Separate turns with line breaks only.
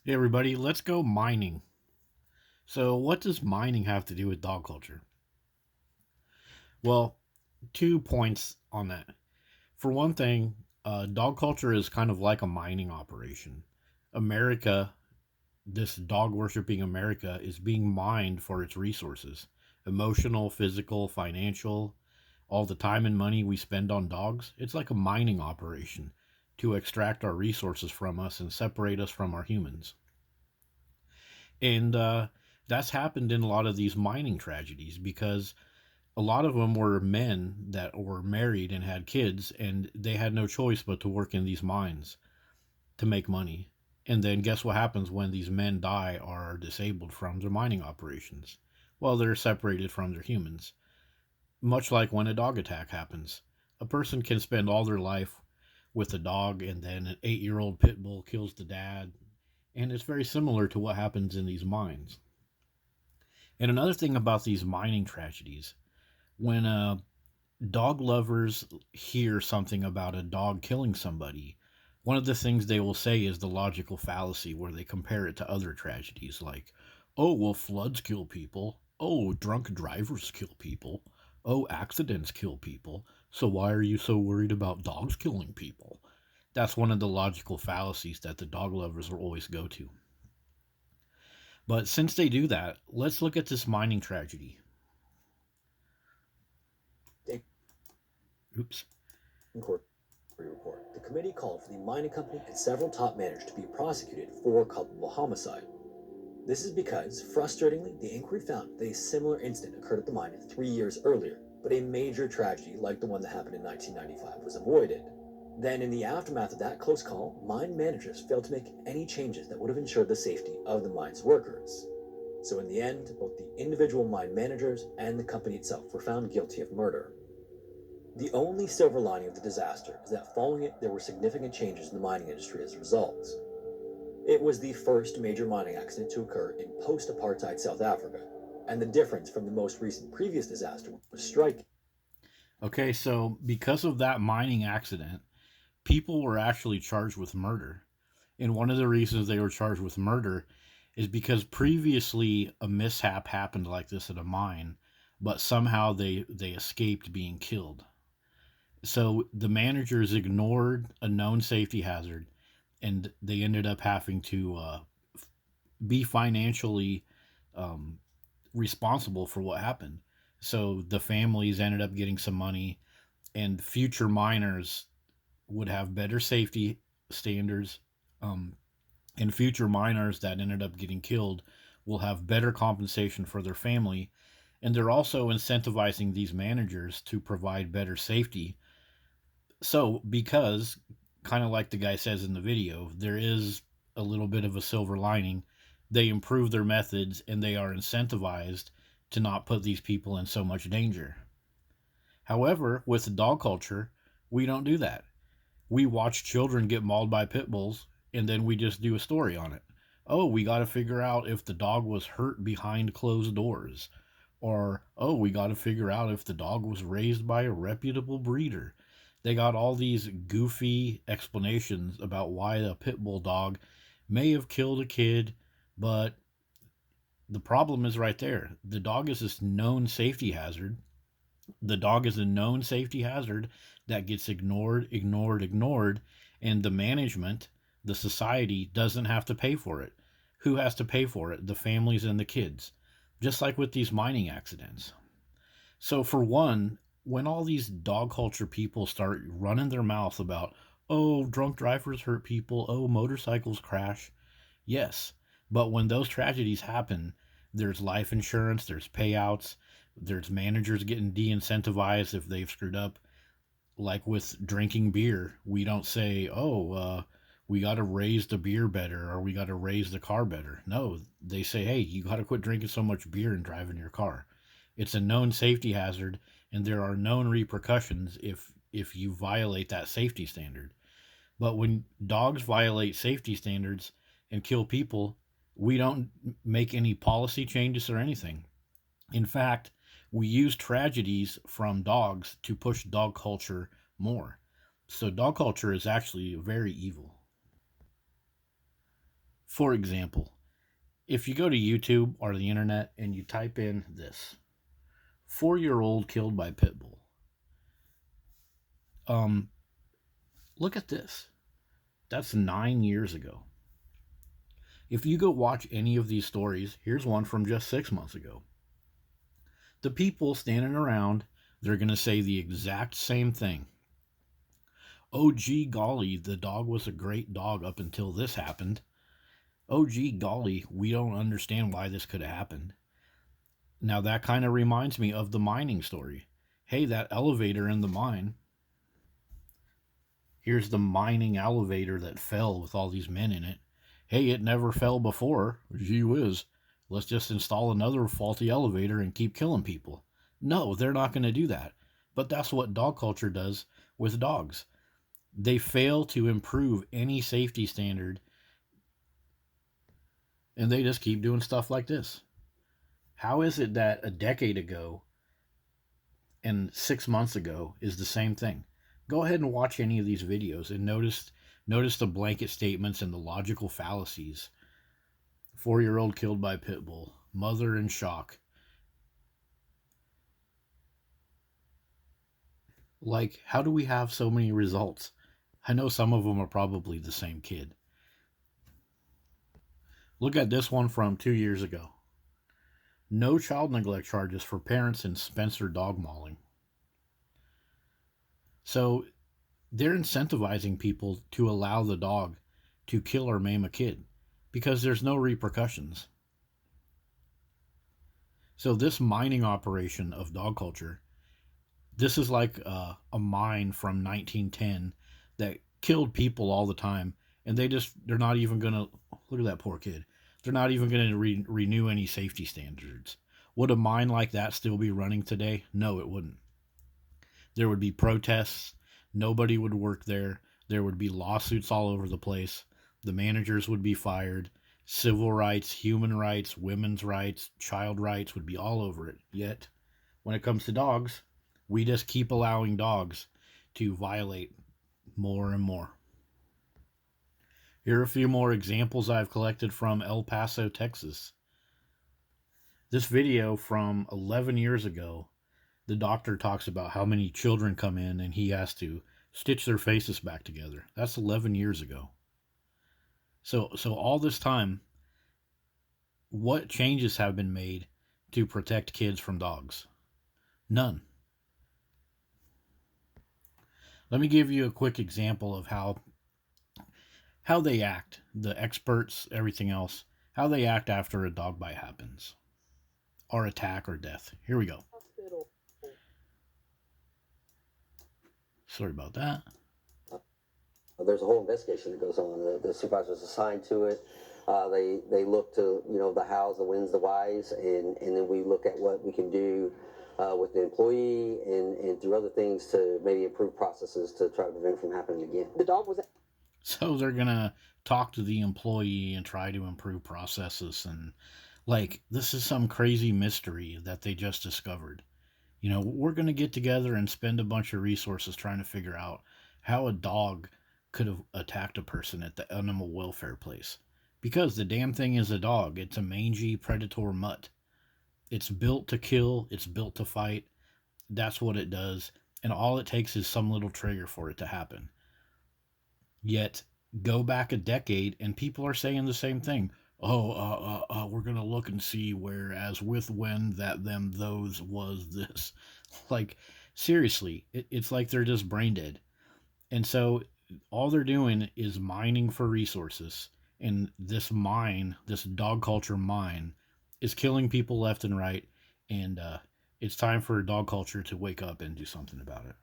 Hey everybody, let's go mining. So, what does mining have to do with dog culture? Well, 2 points on that. For one thing, dog culture is kind of like a mining operation. America, this dog worshipping America, is being mined for its resources emotional, physical, financial, all the time and money we spend on dogs. It's like a mining operation to extract our resources from us and separate us from our humans. And that's happened in a lot of these mining tragedies because a lot of them were men that were married and had kids, and they had no choice but to work in these mines to make money. And then guess what happens when these men die or are disabled from their mining operations? Well, they're separated from their humans, much like when a dog attack happens. A person can spend all their life with a dog, and then an 8-year-old pit bull kills the dad. And it's very similar to what happens in these mines. And another thing about these mining tragedies, when dog lovers hear something about a dog killing somebody, one of the things they will say is the logical fallacy where they compare it to other tragedies like, oh, well, floods kill people. Oh, drunk drivers kill people. Oh, accidents kill people. So why are you so worried about dogs killing people? That's one of the logical fallacies that the dog lovers will always go to. But since they do that, let's look at this mining tragedy. Oops.
In court report, the committee called for the mining company and several top managers to be prosecuted for culpable homicide. This is because, frustratingly, the inquiry found that a similar incident occurred at the mine 3 years earlier, but a major tragedy like the one that happened in 1995 was avoided. Then, in the aftermath of that close call, mine managers failed to make any changes that would have ensured the safety of the mine's workers. So, in the end, both the individual mine managers and the company itself were found guilty of murder. The only silver lining of the disaster is that following it, there were significant changes in the mining industry as a result. It was the first major mining accident to occur in post apartheid South Africa, and the difference from the most recent previous disaster was striking.
Okay, so because of that mining accident, people were actually charged with murder. And one of the reasons they were charged with murder is because previously a mishap happened like this at a mine, but somehow they escaped being killed. So the managers ignored a known safety hazard, and they ended up having to be financially um, responsible for what happened. So the families ended up getting some money, and future miners would have better safety standards. Um, and future miners that ended up getting killed will have better compensation for their family. And they're also incentivizing these managers to provide better safety. So, because, kind of like the guy says in the video, there is a little bit of a silver lining. They improve their methods and they are incentivized to not put these people in so much danger. However, with the dog culture, we don't do that. We watch children get mauled by pit bulls and then we just do a story on it. Oh, we got to figure out if the dog was hurt behind closed doors. Or, oh, we got to figure out if the dog was raised by a reputable breeder. They got all these goofy explanations about why a pit bull dog may have killed a kid, but the problem is right there. The dog is this known safety hazard. The dog is a known safety hazard that gets ignored, ignored, ignored, and the management, the society, doesn't have to pay for it. Who has to pay for it? The families and the kids. Just like with these mining accidents. So, for one, when all these dog culture people start running their mouth about, oh, drunk drivers hurt people, oh, motorcycles crash, yes. But when those tragedies happen, there's life insurance, there's payouts, there's managers getting de incentivized if they've screwed up. Like with drinking beer, we don't say, oh, we got to raise the beer better or we got to raise the car better. No, they say, hey, you got to quit drinking so much beer and driving your car. It's a known safety hazard, and there are known repercussions if you violate that safety standard. But when dogs violate safety standards and kill people, we don't make any policy changes or anything. In fact, we use tragedies from dogs to push dog culture more. So dog culture is actually very evil. For example, if you go to YouTube or the internet and you type in this 4-year old killed by pit bull, um, look at this. That's 9 years ago. If you go watch any of these stories, here's one from just 6 months ago. The people standing around, they're going to say the exact same thing. Oh, gee golly, the dog was a great dog up until this happened. Oh, gee golly, we don't understand why this could have happened. Now, that kind of reminds me of the mining story. Hey, that elevator in the mine, here's the mining elevator that fell with all these men in it. Hey, it never fell before. Gee whiz. Let's just install another faulty elevator and keep killing people. No, they're not going to do that. But that's what dog culture does with dogs. They fail to improve any safety standard and they just keep doing stuff like this. How is it that a decade ago and 6 months ago is the same thing? Go ahead and watch any of these videos and notice the blanket statements and the logical fallacies. 4-year old killed by pit bull, mother in shock. Like, how do we have so many results? I know some of them are probably the same kid. Look at this one from 2 years ago. No child neglect charges for parents in Spencer dog mauling. So they're incentivizing people to allow the dog to kill or maim a kid because there's no repercussions. So this mining operation of dog culture, this is like a mine from 1910 that killed people all the time, and they're not even gonna look at that poor kid. They're not even gonna renew any safety standards. Would a mine like that still be running today? No, it wouldn't. There would be protests. Nobody would work there. There would be lawsuits all over the place. The managers would be fired. Civil rights, human rights, women's rights, child rights would be all over it. Yet, when it comes to dogs, we just keep allowing dogs to violate more and more. Here are a few more examples I've collected from El Paso, Texas. This video from 11 years ago, the doctor talks about how many children come in and he has to stitch their faces back together. That's 11 years ago. So all this time, what changes have been made to protect kids from dogs? None. Let me give you a quick example of how they act, the experts, everything else, how they act after a dog bite happens, or attack or death. Here we go. Sorry about that.
There's a whole investigation that goes on. The supervisor's assigned to it. They look to the hows, the whens, the whys, and then we look at what we can do with the employee and through other things to maybe improve processes to try to prevent it from happening again. The dog was.
So they're gonna talk to the employee and try to improve processes, and like this is some crazy mystery that they just discovered. We're gonna get together and spend a bunch of resources trying to figure out how a dog could have attacked a person at the animal welfare place. Because the damn thing is a dog. It's a mangy predator mutt. It's built to kill, it's built to fight. That's what it does. And all it takes is some little trigger for it to happen. Yet, go back a decade and people are saying the same thing. Oh, we're going to look and see whereas with when that them those was this. Like, seriously, it's like they're just brain dead. And so all they're doing is mining for resources. And this dog culture mine, is killing people left and right. And it's time for dog culture to wake up and do something about it.